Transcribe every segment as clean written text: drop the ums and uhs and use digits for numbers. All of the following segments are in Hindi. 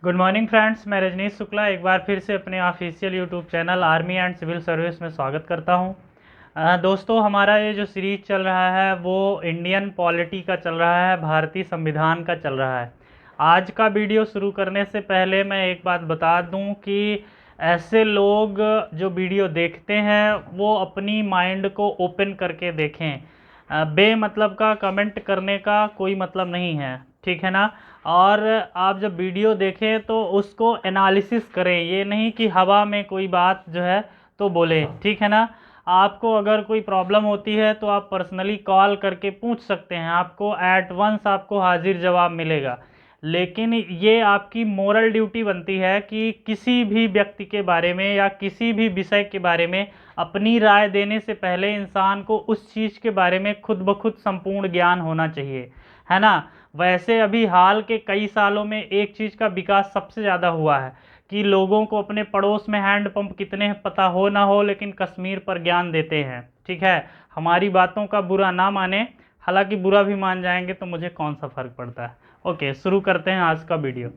गुड मॉर्निंग फ्रेंड्स, मैं रजनीश शुक्ला एक बार फिर से अपने official YouTube channel army and civil service में स्वागत करता हूं। दोस्तों, हमारा ये जो सीरीज चल रहा है वो इंडियन पॉलिटी का चल रहा है, भारतीय संविधान का चल रहा है। आज का वीडियो शुरू करने से पहले मैं एक बात बता दूं कि ऐसे लोग जो वीडियो देखते हैं वो अपनी माइंड को ओपन करके देखें। बेमतलब का कमेंट करने का कोई मतलब नहीं है, ठीक है ना। और आप जब वीडियो देखें तो उसको एनालिसिस करें, ये नहीं कि हवा में कोई बात जो है तो बोले, ठीक है ना। आपको अगर कोई प्रॉब्लम होती है तो आप पर्सनली कॉल करके पूछ सकते हैं, आपको एट वंस आपको हाजिर जवाब मिलेगा। लेकिन ये आपकी मोरल ड्यूटी बनती है कि किसी भी व्यक्ति के बारे में या किसी भी विषय के बारे में अपनी राय देने से पहले इंसान को उस चीज़ के बारे में खुद ब खुद संपूर्ण ज्ञान होना चाहिए, है ना। वैसे अभी हाल के कई सालों में एक चीज़ का विकास सबसे ज़्यादा हुआ है कि लोगों को अपने पड़ोस में हैंडपंप कितने हैं पता हो ना हो, लेकिन कश्मीर पर ज्ञान देते हैं, ठीक है। हमारी बातों का बुरा ना माने, हालांकि बुरा भी मान जाएंगे तो मुझे कौन सा फ़र्क पड़ता है। ओके, शुरू करते हैं आज का वीडियो।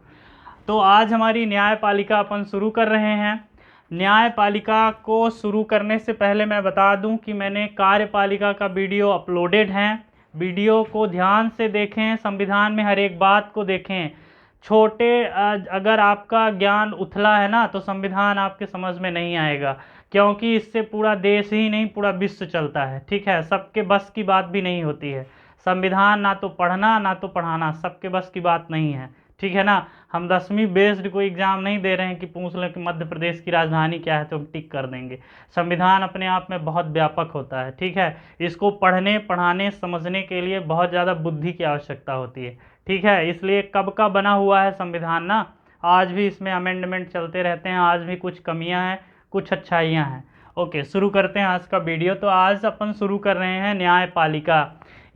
तो आज हमारी न्यायपालिका अपन शुरू कर रहे हैं। न्यायपालिका को शुरू करने से पहले मैं बता दूं कि मैंने कार्यपालिका का वीडियो अपलोडेड है। वीडियो को ध्यान से देखें, संविधान में हर एक बात को देखें। अगर आपका ज्ञान उथला है ना तो संविधान आपके समझ में नहीं आएगा, क्योंकि इससे पूरा देश ही नहीं पूरा विश्व चलता है, ठीक है। सबके बस की बात भी नहीं होती है। संविधान ना तो पढ़ना ना तो पढ़ाना सबके बस की बात नहीं है, ठीक है ना। हम 10वीं बेस्ड कोई एग्ज़ाम नहीं दे रहे हैं कि पूछ लें कि मध्य प्रदेश की राजधानी क्या है तो हम टिक कर देंगे। संविधान अपने आप में बहुत व्यापक होता है, ठीक है। इसको पढ़ने पढ़ाने समझने के लिए बहुत ज़्यादा बुद्धि की आवश्यकता होती है, ठीक है। इसलिए कब का बना हुआ है संविधान ना, आज भी इसमें अमेंडमेंट चलते रहते हैं, आज भी कुछ कमियां हैं कुछ अच्छाइयां हैं। ओके, शुरू करते हैं आज का वीडियो। तो आज अपन शुरू कर रहे हैं न्यायपालिका।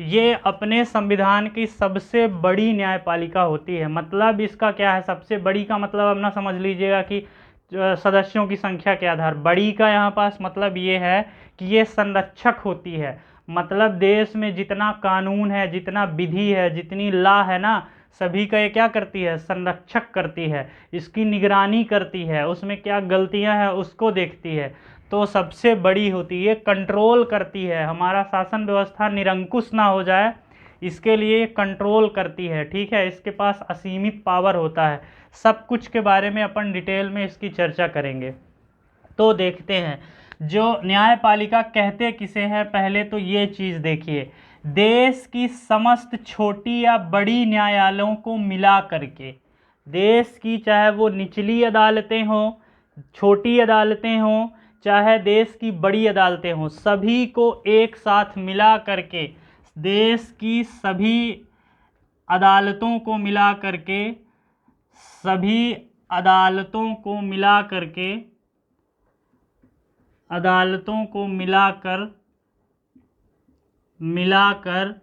ये अपने संविधान की सबसे बड़ी न्यायपालिका होती है। मतलब इसका क्या है, सबसे बड़ी का मतलब अब ना समझ लीजिएगा कि सदस्यों की संख्या के आधार। बड़ी का यहाँ पास मतलब ये है कि ये संरक्षक होती है। मतलब देश में जितना कानून है, जितना विधि है, जितनी लॉ है ना, सभी का ये क्या करती है, संरक्षक करती है, इसकी निगरानी करती है, उसमें क्या गलतियां हैं उसको देखती है। तो सबसे बड़ी होती है, कंट्रोल करती है, हमारा शासन व्यवस्था निरंकुश ना हो जाए इसके लिए कंट्रोल करती है, ठीक है। इसके पास असीमित पावर होता है। सब कुछ के बारे में अपन डिटेल में इसकी चर्चा करेंगे। तो देखते हैं जो न्यायपालिका कहते किसे हैं। पहले तो ये चीज़ देखिए, देश की समस्त छोटी या बड़ी न्यायालयों को मिला करके, देश की चाहे वो निचली अदालतें हों, छोटी अदालतें हों, चाहे देश की बड़ी अदालतें हों, सभी को एक साथ मिला करके, देश की सभी अदालतों को मिला करके, सभी अदालतों को मिला करके, अदालतों को मिलाकर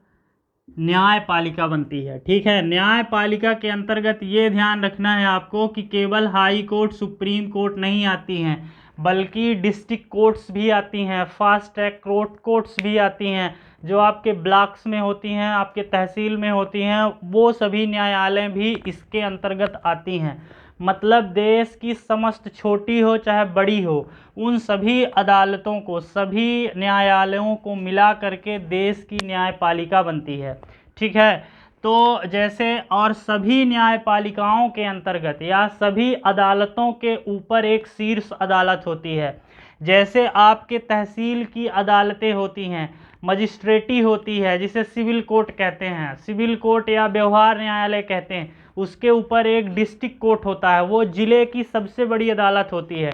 न्यायपालिका बनती है, ठीक है। न्यायपालिका के अंतर्गत ये ध्यान रखना है आपको कि केवल हाई कोर्ट सुप्रीम कोर्ट नहीं आती हैं, बल्कि डिस्ट्रिक्ट कोर्ट्स भी आती हैं, फास्ट ट्रैक कोर्ट्स भी आती हैं, जो आपके ब्लॉक्स में होती हैं, आपके तहसील में होती हैं, वो सभी न्यायालय भी इसके अंतर्गत आती हैं। मतलब देश की समस्त छोटी हो चाहे बड़ी हो, उन सभी अदालतों को, सभी न्यायालयों को मिला करके देश की न्यायपालिका बनती है, ठीक है। तो जैसे और सभी न्यायपालिकाओं के अंतर्गत या सभी अदालतों के ऊपर एक शीर्ष अदालत होती है। जैसे आपके तहसील की अदालतें होती हैं, मजिस्ट्रेटी होती है जिसे सिविल कोर्ट कहते हैं, सिविल कोर्ट या व्यवहार न्यायालय कहते हैं। उसके ऊपर एक डिस्ट्रिक्ट कोर्ट होता है, वो जिले की सबसे बड़ी अदालत होती है।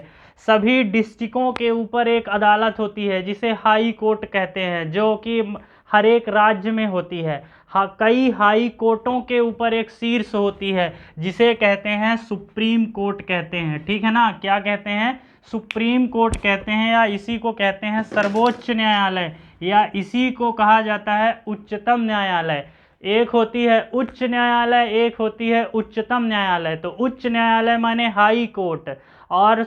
सभी डिस्ट्रिक्टों के ऊपर एक अदालत होती है जिसे हाई कोर्ट कहते हैं, जो कि हर एक राज्य में होती है। कई हाई कोर्टों के ऊपर एक शीर्ष होती है जिसे कहते हैं सुप्रीम कोर्ट कहते हैं, ठीक है ना। क्या कहते हैं, सुप्रीम कोर्ट कहते हैं, या इसी को कहते हैं सर्वोच्च न्यायालय, या इसी को कहा जाता है उच्चतम न्यायालय। एक होती है उच्च न्यायालय, एक होती है उच्चतम न्यायालय। तो उच्च न्यायालय माने हाई कोर्ट, और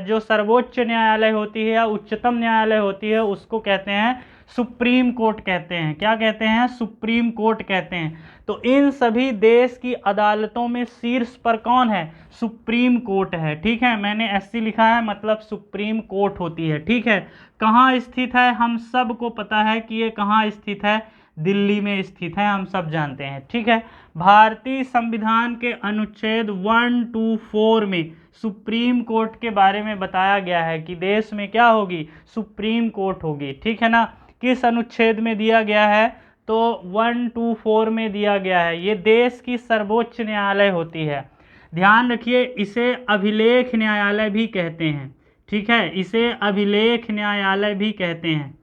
जो सर्वोच्च न्यायालय होती है या उच्चतम न्यायालय होती है उसको कहते हैं सुप्रीम कोर्ट कहते हैं। क्या कहते हैं? सुप्रीम कोर्ट कहते हैं। तो इन सभी देश की अदालतों में शीर्ष पर कौन है? सुप्रीम कोर्ट है। ठीक है, मैंने एससी लिखा है, मतलब सुप्रीम कोर्ट होती है। ठीक है, कहाँ स्थित है? हम सबको पता है कि ये कहाँ स्थित है, दिल्ली में स्थित है, हम सब जानते हैं। ठीक है, भारतीय संविधान के अनुच्छेद 124 में सुप्रीम कोर्ट के बारे में बताया गया है कि देश में क्या होगी? सुप्रीम कोर्ट होगी। ठीक है ना, किस अनुच्छेद में दिया गया है? तो 124 में दिया गया है। ये देश की सर्वोच्च न्यायालय होती है। ध्यान रखिए, इसे अभिलेख न्यायालय भी कहते हैं। ठीक है, इसे अभिलेख न्यायालय भी कहते हैं,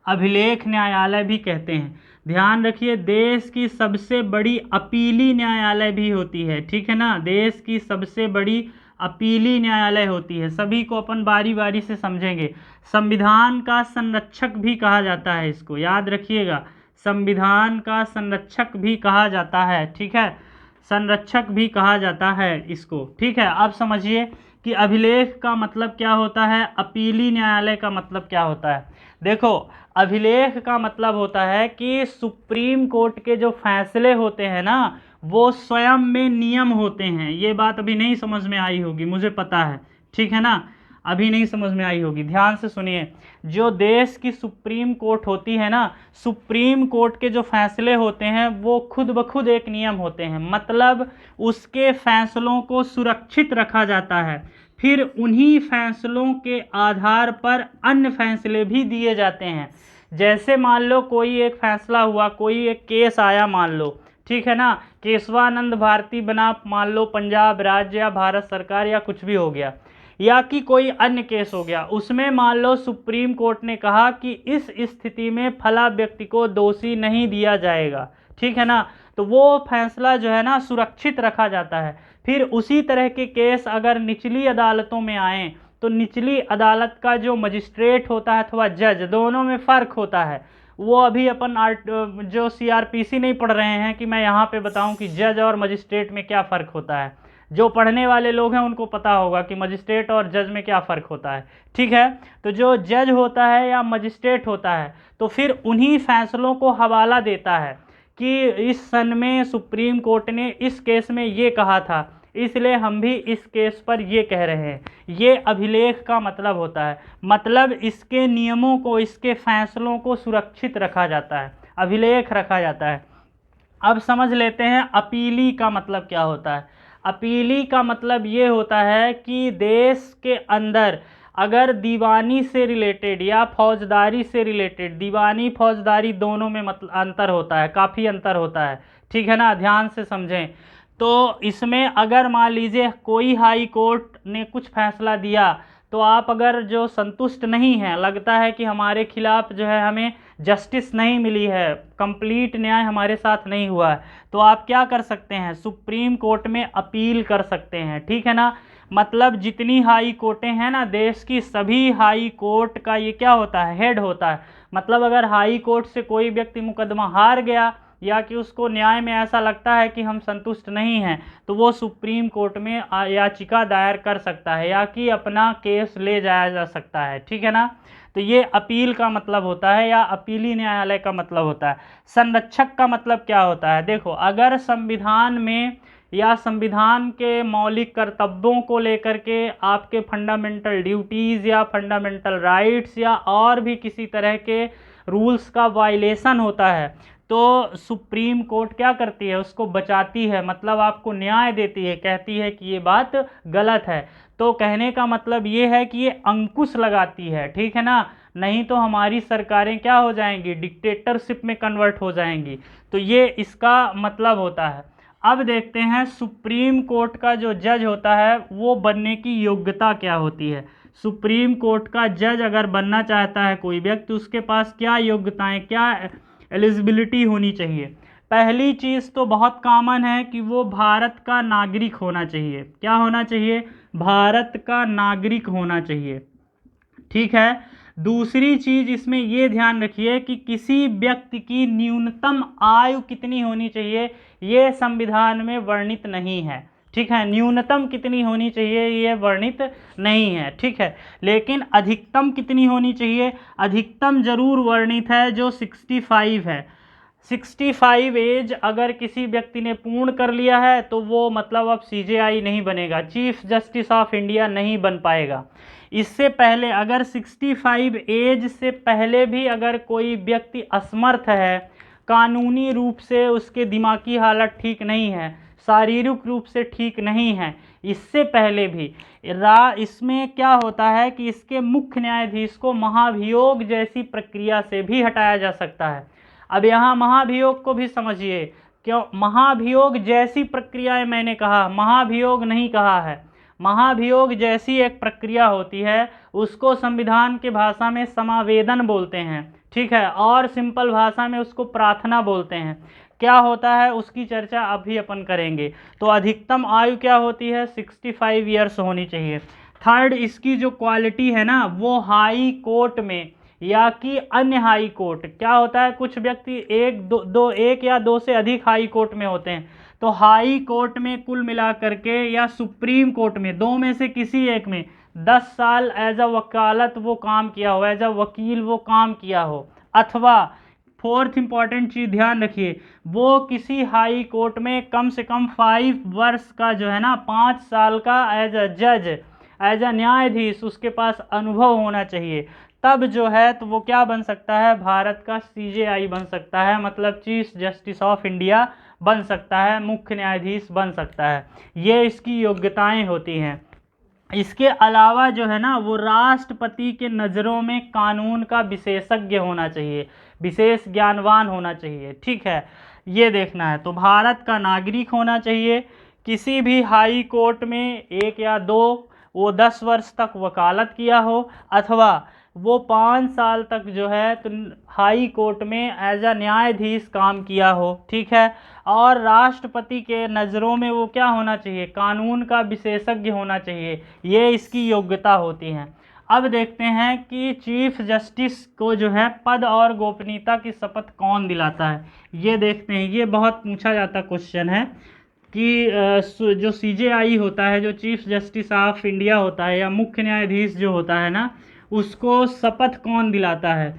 अभिलेख न्यायालय भी कहते हैं। ध्यान रखिए, देश की सबसे बड़ी अपीली न्यायालय भी होती है। ठीक है ना, देश की सबसे बड़ी अपीली न्यायालय होती है। सभी को अपन बारी बारी से समझेंगे। संविधान का संरक्षक भी कहा जाता है इसको, याद रखिएगा, संविधान का संरक्षक भी कहा जाता है। ठीक है, संरक्षक भी कहा जाता है इसको। ठीक है, अब समझिए कि अभिलेख का मतलब क्या होता है, अपीली न्यायालय का मतलब क्या होता है। देखो, अभिलेख का मतलब होता है कि सुप्रीम कोर्ट के जो फैसले होते हैं ना, वो स्वयं में नियम होते हैं। ये बात अभी नहीं समझ में आई होगी, मुझे पता है। ठीक है ना, अभी नहीं समझ में आई होगी, ध्यान से सुनिए। जो देश की सुप्रीम कोर्ट होती है ना, सुप्रीम कोर्ट के जो फैसले होते हैं वो खुद ब खुद एक नियम होते हैं, मतलब उसके फैसलों को सुरक्षित रखा जाता है। फिर उन्हीं फैसलों के आधार पर अन्य फैसले भी दिए जाते हैं। जैसे मान लो कोई एक फैसला हुआ, कोई एक केस आया, मान लो, ठीक है ना, केशवानंद भारती बना मान लो पंजाब राज्य या भारत सरकार या कुछ भी हो गया, या कि कोई अन्य केस हो गया, उसमें मान लो सुप्रीम कोर्ट ने कहा कि इस स्थिति में फला व्यक्ति को दोषी नहीं दिया जाएगा। ठीक है ना, तो वो फैसला जो है ना सुरक्षित रखा जाता है। फिर उसी तरह के केस अगर निचली अदालतों में आए तो निचली अदालत का जो मजिस्ट्रेट होता है अथवा जज, दोनों में फ़र्क होता है। वो अभी अपन जो सीआरपीसी नहीं पढ़ रहे हैं कि मैं यहाँ पे बताऊँ कि जज और मजिस्ट्रेट में क्या फ़र्क होता है। जो पढ़ने वाले लोग हैं उनको पता होगा कि मजिस्ट्रेट और जज में क्या फ़र्क होता है। ठीक है, तो जो जज होता है या मजिस्ट्रेट होता है तो फिर उन्हीं फैसलों को हवाला देता है कि इस सन में सुप्रीम कोर्ट ने इस केस में ये कहा था, इसलिए हम भी इस केस पर ये कह रहे हैं। ये अभिलेख का मतलब होता है, मतलब इसके नियमों को, इसके फैसलों को सुरक्षित रखा जाता है, अभिलेख रखा जाता है। अब समझ लेते हैं अपीली का मतलब क्या होता है। अपीली का मतलब ये होता है कि देश के अंदर अगर दीवानी से रिलेटेड या फौजदारी से रिलेटेड, दीवानी फौजदारी दोनों में मतलब अंतर होता है, काफ़ी अंतर होता है। ठीक है ना, ध्यान से समझें। तो इसमें अगर मान लीजिए कोई हाई कोर्ट ने कुछ फैसला दिया तो आप अगर जो संतुष्ट नहीं हैं, लगता है कि हमारे खिलाफ जो है हमें जस्टिस नहीं मिली है, कंप्लीट न्याय हमारे साथ नहीं हुआ है, तो आप क्या कर सकते हैं? सुप्रीम कोर्ट में अपील कर सकते हैं। ठीक है ना, मतलब जितनी हाई कोर्टें हैं ना देश की, सभी हाई कोर्ट का ये क्या होता है? हेड होता है। मतलब अगर हाई कोर्ट से कोई व्यक्ति मुकदमा हार गया या कि उसको न्याय में ऐसा लगता है कि हम संतुष्ट नहीं हैं, तो वो सुप्रीम कोर्ट में याचिका दायर कर सकता है या कि अपना केस ले जाया जा सकता है। ठीक है ना, तो ये अपील का मतलब होता है या अपीली न्यायालय का मतलब होता है। संरक्षक का मतलब क्या होता है? देखो, अगर संविधान में या संविधान के मौलिक कर्तव्यों को लेकर के आपके फंडामेंटल ड्यूटीज़ या फंडामेंटल राइट्स या और भी किसी तरह के रूल्स का वायलेशन होता है तो सुप्रीम कोर्ट क्या करती है? उसको बचाती है, मतलब आपको न्याय देती है, कहती है कि ये बात गलत है। तो कहने का मतलब ये है कि ये अंकुश लगाती है। ठीक है ना, नहीं तो हमारी सरकारें क्या हो जाएंगी? डिक्टेटरशिप में कन्वर्ट हो जाएंगी। तो ये इसका मतलब होता है। अब देखते हैं सुप्रीम कोर्ट का जो जज होता है वो बनने की योग्यता क्या होती है। सुप्रीम कोर्ट का जज अगर बनना चाहता है कोई व्यक्ति, उसके पास क्या योग्यताएं, क्या एलिजिबिलिटी होनी चाहिए? पहली चीज़ तो बहुत कॉमन है कि वो भारत का नागरिक होना चाहिए। क्या होना चाहिए? भारत का नागरिक होना चाहिए। ठीक है, दूसरी चीज़ इसमें ये ध्यान रखिए कि किसी व्यक्ति की न्यूनतम आयु कितनी होनी चाहिए, ये संविधान में वर्णित नहीं है। ठीक है। न्यूनतम कितनी होनी चाहिए ये वर्णित नहीं है, ठीक है। लेकिन अधिकतम कितनी होनी चाहिए, अधिकतम जरूर वर्णित है, जो 65 है। 65 एज अगर किसी व्यक्ति ने पूर्ण कर लिया है तो वो मतलब अब सीजेआई नहीं बनेगा, चीफ जस्टिस ऑफ इंडिया नहीं बन पाएगा। इससे पहले अगर 65 एज से पहले भी अगर कोई व्यक्ति असमर्थ है, कानूनी रूप से उसके दिमागी हालत ठीक नहीं है, शारीरिक रूप से ठीक नहीं है, इससे पहले भी इसमें क्या होता है कि इसके मुख्य न्यायाधीश को महाभियोग जैसी प्रक्रिया से भी हटाया जा सकता है। अब यहाँ महाभियोग को भी समझिए, क्यों महाभियोग जैसी प्रक्रियाएं मैंने कहा, महाभियोग नहीं कहा है। महाभियोग जैसी एक प्रक्रिया होती है, उसको संविधान के भाषा में समावेदन बोलते हैं, ठीक है, और सिंपल भाषा में उसको प्रार्थना बोलते हैं। क्या होता है उसकी चर्चा अभी अपन करेंगे। तो अधिकतम आयु क्या होती है, 65 ईयर्स होनी चाहिए। थर्ड, इसकी जो क्वालिटी है ना, वो हाई कोर्ट में या कि अन्य हाई कोर्ट, क्या होता है कुछ व्यक्ति एक या दो से अधिक हाई कोर्ट में होते हैं, तो हाई कोर्ट में कुल मिला करके या सुप्रीम कोर्ट में, दो में से किसी एक में 10 साल एज अ वकालत वो काम किया हो, एज अ वकील वो काम किया हो, अथवा फोर्थ इंपॉर्टेंट चीज ध्यान रखिए, वो किसी हाई कोर्ट में कम से कम 5 वर्ष का जो है ना, 5 साल का एज अ जज, एज अ न्यायाधीश उसके पास अनुभव होना चाहिए। तब जो है तो वो क्या बन सकता है, भारत का सीजेआई बन सकता है, मतलब चीफ जस्टिस ऑफ इंडिया बन सकता है, मुख्य न्यायाधीश बन सकता है। ये इसकी योग्यताएं होती हैं। इसके अलावा जो है ना, वो राष्ट्रपति के नज़रों में कानून का विशेषज्ञ होना चाहिए, विशेष ज्ञानवान होना चाहिए, ठीक है, ये देखना है। तो भारत का नागरिक होना चाहिए, किसी भी हाई कोर्ट में 1 या 2, वो 10 वर्ष तक वकालत किया हो, अथवा वो 5 साल तक जो है तो हाई कोर्ट में एज अ न्यायाधीश काम किया हो, ठीक है। और राष्ट्रपति के नज़रों में वो क्या होना चाहिए, कानून का विशेषज्ञ होना चाहिए, ये इसकी योग्यता होती हैं। अब देखते हैं कि चीफ जस्टिस को जो है पद और गोपनीयता की शपथ कौन दिलाता है, ये देखते हैं। ये बहुत पूछा जाता क्वेश्चन है कि जो सीजेआई होता है, जो चीफ जस्टिस ऑफ इंडिया होता है या मुख्य न्यायाधीश जो होता है ना, उसको शपथ कौन दिलाता है,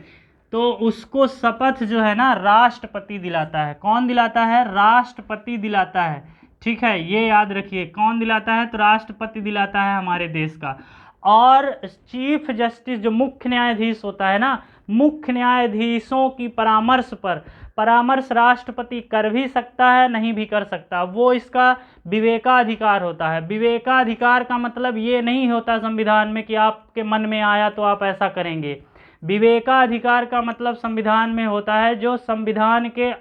तो उसको शपथ जो है ना राष्ट्रपति दिलाता है। कौन दिलाता है, राष्ट्रपति दिलाता है, ठीक है, ये याद रखिए, कौन दिलाता है, तो राष्ट्रपति दिलाता है हमारे देश का। और चीफ जस्टिस जो मुख्य न्यायाधीश होता है ना, मुख्य न्यायाधीशों की परामर्श राष्ट्रपति कर भी सकता है, नहीं भी कर सकता, वो इसका विवेकाधिकार होता है। विवेकाधिकार का मतलब ये नहीं होता संविधान में कि आपके मन में आया तो आप ऐसा करेंगे। विवेकाधिकार का मतलब संविधान में होता है जो संविधान के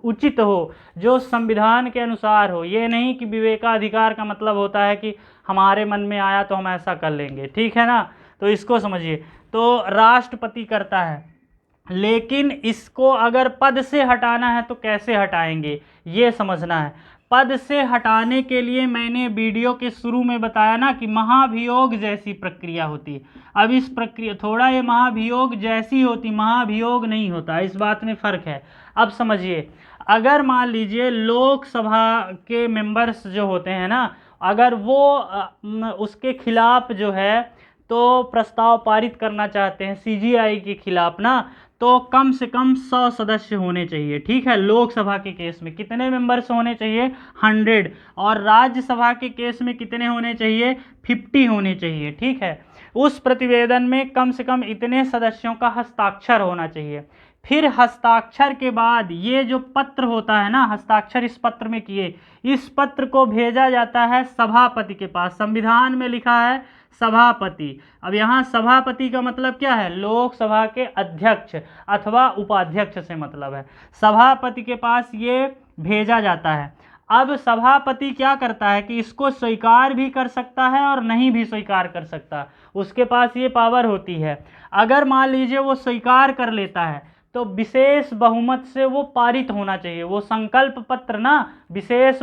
उचित हो, जो संविधान के अनुसार हो। ये नहीं कि विवेकाधिकार का मतलब होता है कि हमारे मन में आया तो हम ऐसा कर लेंगे, ठीक है ना, तो इसको समझिए। तो राष्ट्रपति करता है, लेकिन इसको अगर पद से हटाना है तो कैसे हटाएंगे, ये समझना है। पद से हटाने के लिए मैंने वीडियो के शुरू में बताया ना कि महाभियोग जैसी प्रक्रिया होती है। अब इस प्रक्रिया थोड़ा ये महाभियोग जैसी होती, महाभियोग नहीं होता, इस बात में फ़र्क है। अब समझिए, अगर मान लीजिए लोकसभा के मेंबर्स जो होते हैं ना, अगर वो उसके खिलाफ जो है तो प्रस्ताव पारित करना चाहते हैं सीजेआई के खिलाफ ना, तो कम से कम 100 सदस्य होने चाहिए, ठीक है। लोकसभा के केस में कितने मेंबर्स होने चाहिए, 100, और राज्यसभा के केस में कितने होने चाहिए, 50 होने चाहिए, ठीक है। उस प्रतिवेदन में कम से कम इतने सदस्यों का हस्ताक्षर होना चाहिए। फिर हस्ताक्षर के बाद ये जो पत्र होता है ना, हस्ताक्षर इस पत्र में किए, इस पत्र को भेजा जाता है सभापति के पास। संविधान में लिखा है सभापति। अब यहाँ सभापति का मतलब क्या है, लोकसभा के अध्यक्ष अथवा उपाध्यक्ष से मतलब है। सभापति के पास ये भेजा जाता है। अब सभापति क्या करता है कि इसको स्वीकार भी कर सकता है और नहीं भी स्वीकार कर सकता, उसके पास ये पावर होती है। अगर मान लीजिए वो स्वीकार कर लेता है तो विशेष बहुमत से वो पारित होना चाहिए, वो संकल्प पत्र ना, विशेष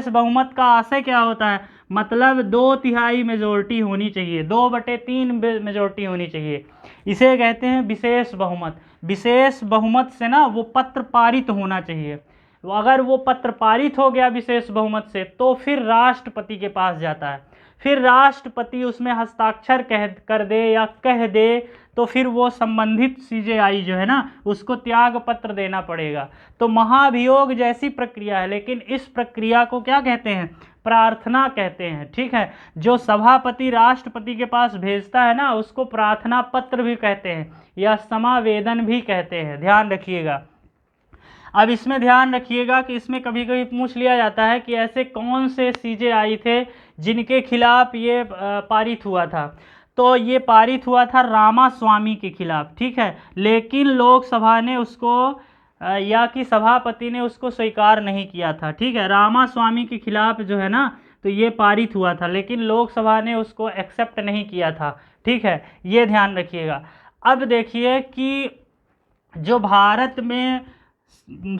बहुमत का आशय क्या होता है, मतलब 2/3 मेजोरिटी होनी चाहिए, 2/3 मेजोरिटी होनी चाहिए, इसे कहते हैं विशेष बहुमत। विशेष बहुमत से ना वो पत्र पारित होना चाहिए। तो अगर वो पत्र पारित हो गया विशेष बहुमत से तो फिर राष्ट्रपति के पास जाता है। फिर राष्ट्रपति उसमें हस्ताक्षर कर दे या कह दे तो फिर वो संबंधित सीजेआई जो है ना उसको त्याग पत्र देना पड़ेगा। तो महाभियोग जैसी प्रक्रिया है, लेकिन इस प्रक्रिया को क्या कहते हैं? प्रार्थना कहते हैं। ठीक है, जो सभापति राष्ट्रपति के पास भेजता है ना उसको प्रार्थना पत्र भी कहते हैं या समावेदन भी कहते हैं, ध्यान रखिएगा। अब इसमें ध्यान रखिएगा कि इसमें कभी कभी पूछ लिया जाता है कि ऐसे कौन से सीजेआई थे जिनके खिलाफ ये पारित हुआ था। तो ये पारित हुआ था रामास्वामी के खिलाफ। ठीक है, लेकिन लोकसभा ने उसको या कि सभापति ने उसको स्वीकार नहीं किया था। ठीक है, रामास्वामी के खिलाफ जो है ना तो ये पारित हुआ था, लेकिन लोकसभा ने उसको एक्सेप्ट नहीं किया था। ठीक है, ये ध्यान रखिएगा। अब देखिए कि जो भारत में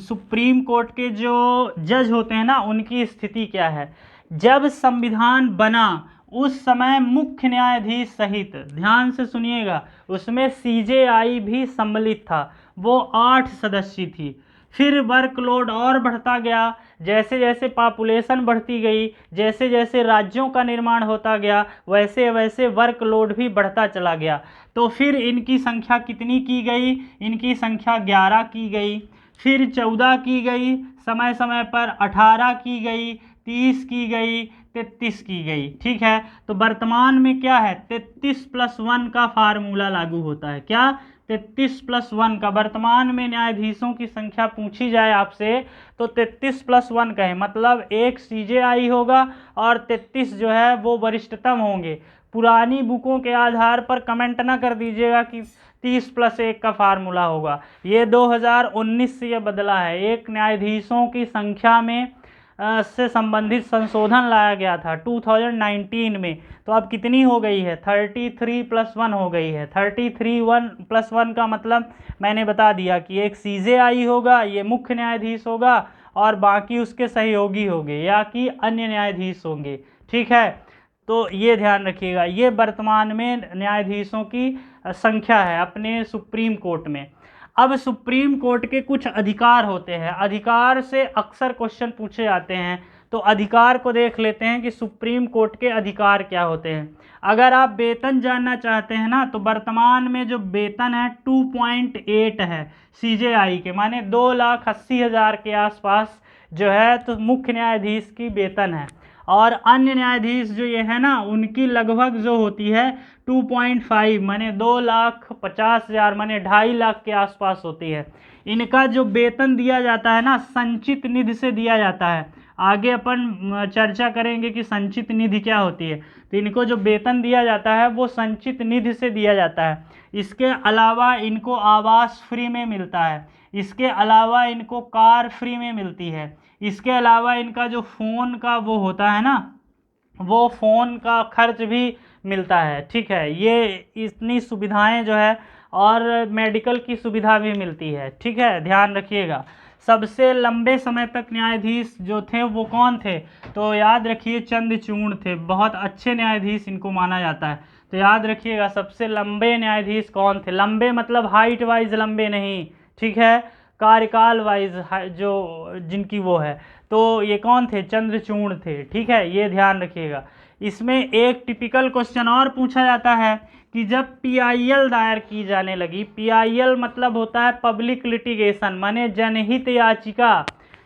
सुप्रीम कोर्ट के जो जज होते हैं ना उनकी स्थिति क्या है। जब संविधान बना उस समय मुख्य न्यायाधीश सहित, ध्यान से सुनिएगा, उसमें सीजेआई भी सम्मिलित था, वो 8 सदस्य थी। फिर वर्कलोड और बढ़ता गया, जैसे जैसे पॉपुलेशन बढ़ती गई, जैसे जैसे राज्यों का निर्माण होता गया, वैसे वैसे वर्कलोड भी बढ़ता चला गया। तो फिर इनकी संख्या कितनी की गई? इनकी संख्या 11 की गई, फिर 14 की गई, समय समय पर 18 की गई, 30 की गई, 33 की गई। ठीक है, तो वर्तमान में क्या है? 33+1 का फार्मूला लागू होता है। क्या? 33+1 का। वर्तमान में न्यायाधीशों की संख्या पूछी जाए आपसे तो 33+1 कहें, मतलब एक सीजेआई होगा और 33 जो है वो वरिष्ठतम होंगे। पुरानी बुकों के आधार पर कमेंट ना कर दीजिएगा कि 30+1 का फार्मूला होगा। ये 2019 से ये बदला है। एक न्यायाधीशों की संख्या में से संबंधित संशोधन लाया गया था 2019 में। तो अब कितनी हो गई है? 33+1 हो गई है। 33+1 का मतलब मैंने बता दिया कि एक सीजेआई होगा, ये मुख्य न्यायाधीश होगा और बाकी उसके सहयोगी होंगे या कि अन्य न्यायाधीश होंगे। ठीक है, तो ये ध्यान रखिएगा। ये वर्तमान में न्यायाधीशों की संख्या है अपने सुप्रीम कोर्ट में। अब सुप्रीम कोर्ट के कुछ अधिकार होते हैं, अधिकार से अक्सर क्वेश्चन पूछे जाते हैं। तो अधिकार को देख लेते हैं कि सुप्रीम कोर्ट के अधिकार क्या होते हैं। अगर आप वेतन जानना चाहते हैं ना तो वर्तमान में जो वेतन है 2.8 है सीजेआई के, माने 2,80,000 के आसपास जो है तो मुख्य न्यायाधीश की वेतन है। और अन्य न्यायाधीश जो ये है ना उनकी लगभग जो होती है 2.5 माने 2,50,000 माने 2.5 लाख के आसपास होती है। इनका जो वेतन दिया जाता है ना संचित निधि से दिया जाता है। आगे अपन चर्चा करेंगे कि संचित निधि क्या होती है। तो इनको जो वेतन दिया जाता है वो संचित निधि से दिया जाता है। इसके अलावा इनको आवास फ्री में मिलता है, इसके अलावा इनको कार फ्री में मिलती है, इसके अलावा इनका जो फ़ोन का वो होता है ना वो फ़ोन का खर्च भी मिलता है। ठीक है, ये इतनी सुविधाएं जो है और मेडिकल की सुविधा भी मिलती है। ठीक है, ध्यान रखिएगा। सबसे लंबे समय तक न्यायाधीश जो थे वो कौन थे? तो याद रखिए चंद्रचूड़ थे। बहुत अच्छे न्यायाधीश इनको माना जाता है। तो याद रखिएगा सबसे लंबे न्यायाधीश कौन थे? लंबे मतलब हाइट वाइज लंबे नहीं, ठीक है, कार्यकाल वाइज जो जिनकी वो है। तो ये कौन थे? चंद्रचूड़ थे। ठीक है, ये ध्यान रखिएगा। इसमें एक टिपिकल क्वेश्चन और पूछा जाता है कि जब पीआईएल दायर की जाने लगी, पीआईएल मतलब होता है पब्लिक लिटिगेशन, माने जनहित याचिका।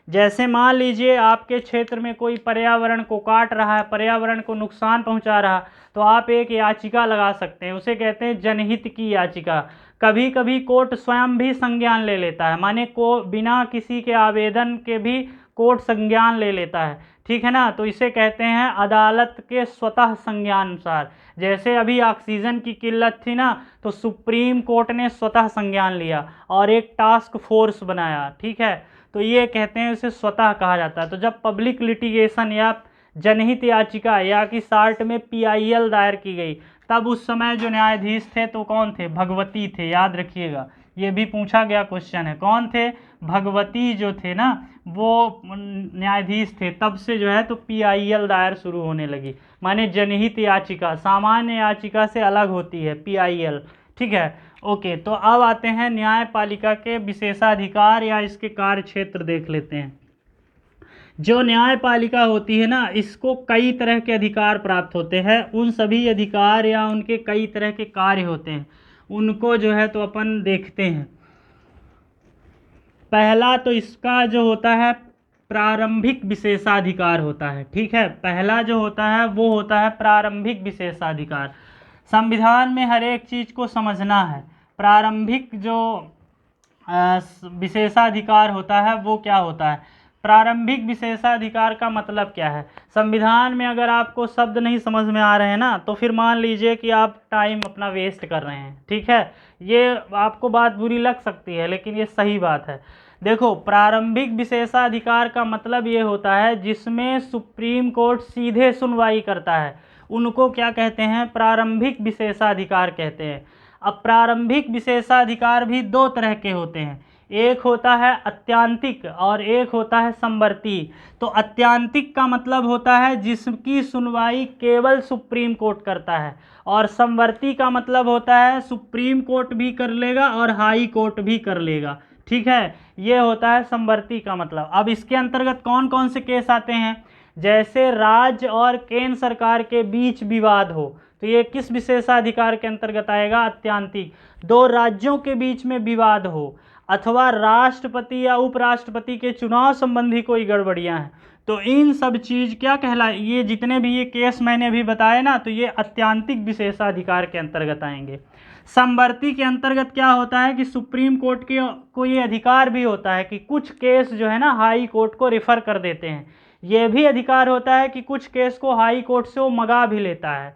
जैसे मान लीजिए आपके क्षेत्र में कोई पर्यावरण को काट रहा है, पर्यावरण को नुकसान पहुंचा रहा, तो आप एक याचिका लगा सकते हैं, उसे कहते हैं जनहित की याचिका। कभी कभी कोर्ट स्वयं भी संज्ञान ले लेता है, माने को बिना किसी के आवेदन के भी कोर्ट संज्ञान ले लेता है। ठीक है ना, तो इसे कहते हैं अदालत के स्वतः संज्ञानुसार। जैसे अभी ऑक्सीजन की किल्लत थी ना तो सुप्रीम कोर्ट ने स्वतः संज्ञान लिया और एक टास्क फोर्स बनाया। ठीक है, तो ये कहते हैं उसे स्वतः कहा जाता है। तो जब पब्लिक लिटिगेशन या जनहित याचिका या कि शार्ट में पीआईएल दायर की गई तब उस समय जो न्यायाधीश थे तो कौन थे? भगवती थे। याद रखिएगा, ये भी पूछा गया क्वेश्चन है। कौन थे? भगवती जो थे ना वो न्यायाधीश थे। तब से जो है तो पीआईएल दायर शुरू होने लगी, माने जनहित याचिका सामान्य याचिका से अलग होती है पीआईएल। ठीक है, ओके। तो अब आते हैं न्यायपालिका के विशेषाधिकार या इसके कार्य क्षेत्र देख लेते हैं। जो न्यायपालिका होती है ना, इसको कई तरह के अधिकार प्राप्त होते हैं। उन सभी अधिकार या उनके कई तरह के कार्य होते हैं, उनको जो है तो अपन देखते हैं। पहला तो इसका जो होता है प्रारंभिक विशेषाधिकार होता है। ठीक है, पहला जो होता है वो होता है प्रारंभिक विशेषाधिकार। संविधान में हर एक चीज़ को समझना है। प्रारंभिक जो विशेषाधिकार होता है वो क्या होता है? प्रारंभिक विशेषाधिकार का मतलब क्या है? संविधान में अगर आपको शब्द नहीं समझ में आ रहे हैं ना, तो फिर मान लीजिए कि आप टाइम अपना वेस्ट कर रहे हैं। ठीक है, ये आपको बात बुरी लग सकती है, लेकिन ये सही बात है। देखो, प्रारंभिक विशेषाधिकार का मतलब ये होता है जिसमें सुप्रीम कोर्ट सीधे सुनवाई करता है, उनको क्या कहते हैं? प्रारंभिक विशेषाधिकार कहते हैं। अब प्रारंभिक विशेषाधिकार भी दो तरह के होते हैं, एक होता है अत्यांतिक और एक होता है संवर्ती। तो अत्यांतिक का मतलब होता है जिसकी सुनवाई केवल सुप्रीम कोर्ट करता है, और संवर्ती का मतलब होता है सुप्रीम कोर्ट भी कर लेगा और हाई कोर्ट भी कर लेगा। ठीक है, ये होता है संवर्ती का मतलब। अब इसके अंतर्गत कौन कौन से केस आते हैं? जैसे राज्य और केंद्र सरकार के बीच विवाद हो, तो ये किस विशेषाधिकार के अंतर्गत आएगा? अत्यांतिक। दो राज्यों के बीच में विवाद हो, अथवा राष्ट्रपति या उपराष्ट्रपति के चुनाव संबंधी कोई गड़बड़ियां हैं, तो इन सब चीज़ क्या कहलाए? ये जितने भी ये केस मैंने अभी बताए ना, तो ये अत्यांतिक विशेषाधिकार के अंतर्गत आएंगे। समवर्ती के अंतर्गत क्या होता है कि सुप्रीम कोर्ट के को ये अधिकार भी होता है कि कुछ केस जो है ना हाई कोर्ट को रेफर कर देते हैं। ये भी अधिकार होता है कि कुछ केस को हाई कोर्ट से वो मंगा भी लेता है।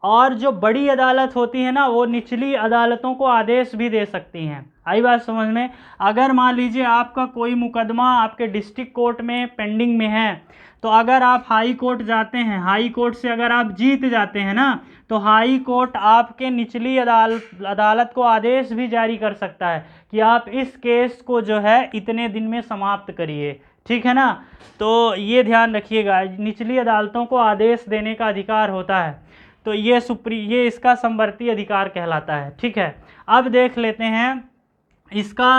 और जो बड़ी अदालत होती है ना, वो निचली अदालतों को आदेश भी दे सकती हैं। आई बात समझ में? अगर मान लीजिए आपका कोई मुकदमा आपके डिस्ट्रिक्ट कोर्ट में पेंडिंग में है, तो अगर आप हाई कोर्ट जाते हैं, हाई कोर्ट से अगर आप जीत जाते हैं ना, तो हाई कोर्ट आपके निचली अदालत को आदेश भी जारी कर सकता है कि आप इस केस को जो है इतने दिन में समाप्त करिए। ठीक है ना? तो ये ध्यान रखिएगा, निचली अदालतों को आदेश देने का अधिकार होता है। तो ये इसका समवर्ती अधिकार कहलाता है। ठीक है, अब देख लेते हैं इसका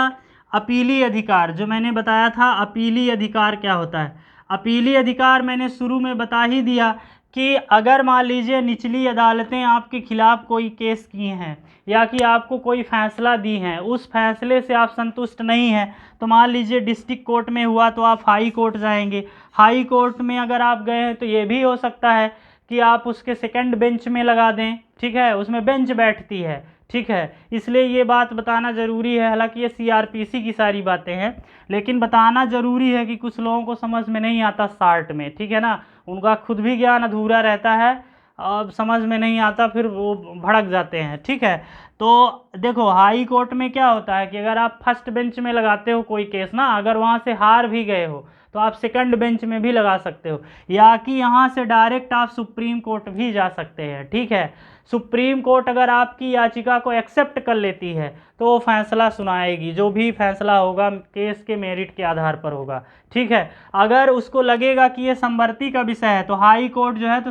अपीली अधिकार। जो मैंने बताया था अपीली अधिकार क्या होता है। अपीली अधिकार मैंने शुरू में बता ही दिया कि अगर मान लीजिए निचली अदालतें आपके खिलाफ कोई केस की हैं या कि आपको कोई फैसला दी हैं, उस फैसले से आप संतुष्ट नहीं हैं, तो मान लीजिए डिस्ट्रिक्ट कोर्ट में हुआ तो आप हाई कोर्ट जाएंगे। हाई कोर्ट में अगर आप गए हैं तो ये भी हो सकता है कि आप उसके सेकंड बेंच में लगा दें। ठीक है, उसमें बेंच बैठती है। ठीक है, इसलिए ये बात बताना ज़रूरी है। हालांकि ये सीआरपीसी की सारी बातें हैं, लेकिन बताना ज़रूरी है कि कुछ लोगों को समझ में नहीं आता शार्ट में। ठीक है ना, उनका खुद भी ज्ञान अधूरा रहता है, अब समझ में नहीं आता, फिर वो भड़क जाते हैं। ठीक है, तो देखो हाई कोर्ट में क्या होता है कि अगर आप फर्स्ट बेंच में लगाते हो कोई केस ना, अगर वहाँ से हार भी गए हो तो आप सेकंड बेंच में भी लगा सकते हो, या कि यहाँ से डायरेक्ट आप सुप्रीम कोर्ट भी जा सकते हैं। ठीक है, सुप्रीम कोर्ट अगर आपकी याचिका को एक्सेप्ट कर लेती है तो वो फैसला सुनाएगी, जो भी फैसला होगा केस के मेरिट के आधार पर होगा। ठीक है, अगर उसको लगेगा कि ये समवर्ती का विषय है तो हाई कोर्ट जो है तो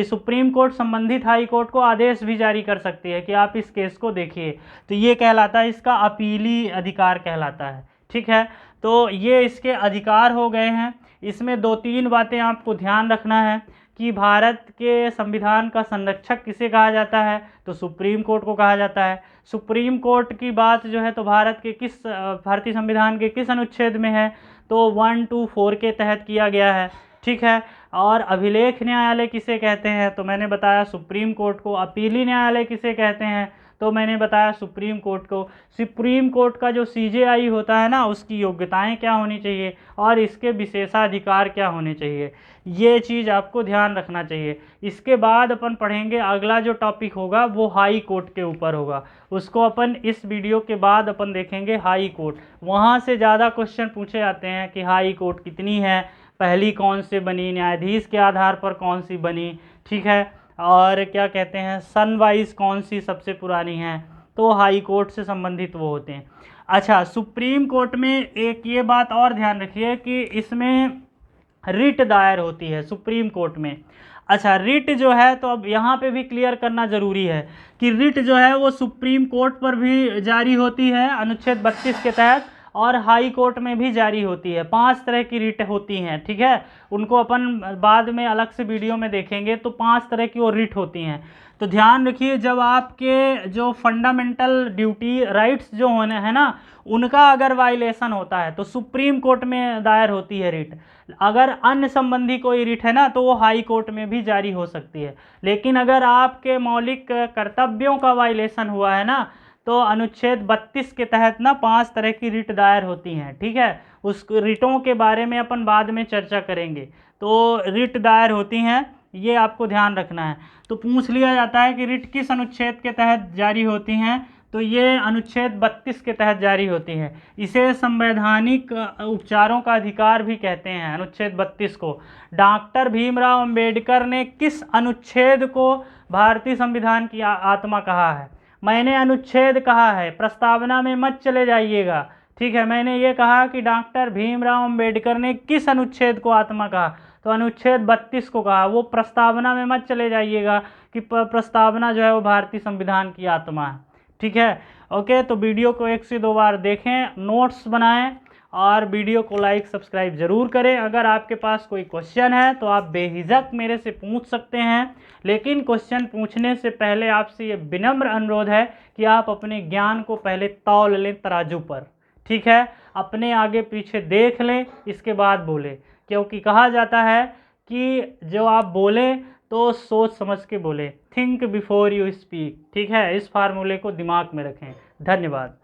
सुप्रीम कोर्ट संबंधित हाई कोर्ट को आदेश भी जारी कर सकती है कि आप इस केस को देखिए। तो ये कहलाता है, इसका अपीली अधिकार कहलाता है। ठीक है, तो ये इसके अधिकार हो गए हैं। इसमें दो तीन बातें आपको ध्यान रखना है कि भारत के संविधान का संरक्षक किसे कहा जाता है, तो सुप्रीम कोर्ट को कहा जाता है। सुप्रीम कोर्ट की बात जो है तो भारतीय संविधान के किस अनुच्छेद में है, तो 1, 2, 4 के तहत किया गया है। ठीक है, और अभिलेख न्यायालय किसे कहते हैं, तो मैंने बताया सुप्रीम कोर्ट को। अपीली न्यायालय किसे कहते हैं, तो मैंने बताया सुप्रीम कोर्ट को। सुप्रीम कोर्ट का जो सीजेआई होता है ना, उसकी योग्यताएं क्या होनी चाहिए और इसके विशेषाधिकार क्या होने चाहिए, ये चीज़ आपको ध्यान रखना चाहिए। इसके बाद अपन पढ़ेंगे, अगला जो टॉपिक होगा वो हाई कोर्ट के ऊपर होगा, उसको अपन इस वीडियो के बाद अपन देखेंगे हाई कोर्ट। वहाँ से ज़्यादा क्वेश्चन पूछे जाते हैं कि हाई कोर्ट कितनी है, पहली कौन से बनी, न्यायाधीश के आधार पर कौन सी बनी। ठीक है, और क्या कहते हैं सन वाइज कौन सी सबसे पुरानी है, तो हाई कोर्ट से संबंधित वो होते हैं। अच्छा, सुप्रीम कोर्ट में एक ये बात और ध्यान रखिए कि इसमें रिट दायर होती है सुप्रीम कोर्ट में। अच्छा, रिट जो है तो अब यहाँ पे भी क्लियर करना ज़रूरी है कि रिट जो है वो सुप्रीम कोर्ट पर भी जारी होती है अनुच्छेद 32 के तहत, और हाई कोर्ट में भी जारी होती है। 5 तरह की रिट होती हैं, ठीक है। उनको अपन बाद में अलग से वीडियो में देखेंगे। तो 5 तरह की वो रिट होती हैं। तो ध्यान रखिए, जब आपके जो फंडामेंटल ड्यूटी राइट्स जो होने हैं ना, उनका अगर वायलेशन होता है तो सुप्रीम कोर्ट में दायर होती है रिट। अगर अन्य संबंधी कोई रिट है ना, तो वो हाई कोर्ट में भी जारी हो सकती है। लेकिन अगर आपके मौलिक कर्तव्यों का वायलेशन हुआ है ना, तो अनुच्छेद 32 के तहत ना 5 तरह की रिट दायर होती हैं, ठीक है। उस रिटों के बारे में अपन बाद में चर्चा करेंगे। तो रिट दायर होती हैं, ये आपको ध्यान रखना है। तो पूछ लिया जाता है कि रिट किस अनुच्छेद के तहत जारी होती हैं, तो ये अनुच्छेद 32 के तहत जारी होती है। इसे संवैधानिक उपचारों का अधिकार भी कहते हैं, अनुच्छेद 32 को। डॉक्टर भीमराव अंबेडकर ने किस अनुच्छेद को भारतीय संविधान की आत्मा कहा है? मैंने अनुच्छेद कहा है, प्रस्तावना में मत चले जाइएगा, ठीक है। मैंने ये कहा कि डॉक्टर भीमराव अंबेडकर ने किस अनुच्छेद को आत्मा कहा, तो अनुच्छेद 32 को कहा। वो प्रस्तावना में मत चले जाइएगा कि प्रस्तावना जो है वो भारतीय संविधान की आत्मा है, ठीक है। ओके, तो वीडियो को 1 से 2 बार देखें, नोट्स बनाएं और वीडियो को लाइक सब्सक्राइब जरूर करें। अगर आपके पास कोई क्वेश्चन है तो आप बेहिजक मेरे से पूछ सकते हैं, लेकिन क्वेश्चन पूछने से पहले आपसे ये विनम्र अनुरोध है कि आप अपने ज्ञान को पहले तौल लें तराजू पर, ठीक है। अपने आगे पीछे देख लें, इसके बाद बोलें, क्योंकि कहा जाता है कि जो आप बोलें तो सोच समझ के बोले, थिंक बिफोर यू स्पीक, ठीक है। इस फार्मूले को दिमाग में रखें। धन्यवाद।